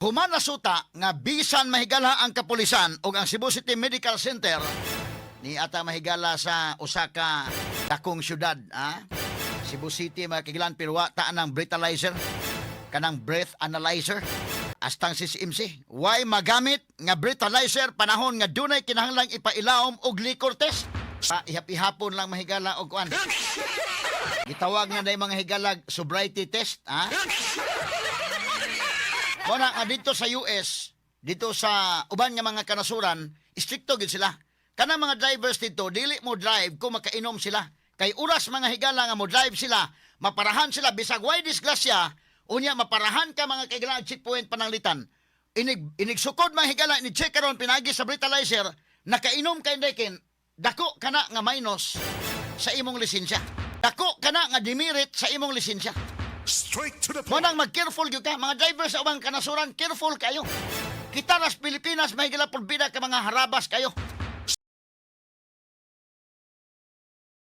Human nasuta nga bisan mahigala ang kapulisan o ang Cebu City Medical Center ni ata mahigala sa Osaka dakong syudad, Cebu City makigilan pero wa ta ng breathalyzer kanang breath analyzer astang si CMC. Why magamit nga breathalyzer panahon nga dunay kinahanglang ipailaom og liquor test? Ihap-ihapon lang mahigala og kuan. Gitawag nga day mga higalag sobriety test, Muna nga dito sa US, dito sa uban nga mga kanasuran, istrikto gid sila. Kanang mga drivers dito, dili mo drive kung makainom sila. Kay oras mga higala nga mo drive sila, maparahan sila bisag way disgrasya, unya maparahan ka mga kailangan checkpoint pananglitan. Inigsukod mga higala ni check karon pinagi sa breathalyzer, nakainom kay dekin, dako kana nga minus sa imong lisensya. Dako kana nga demerit sa imong lisensya. Straight to the point. Munang mag-careful gyud ka, mga driver sa ubang kanasuran, careful kayo. Kita nas Pilipinas mahigala porbida ka mga harabas kayo.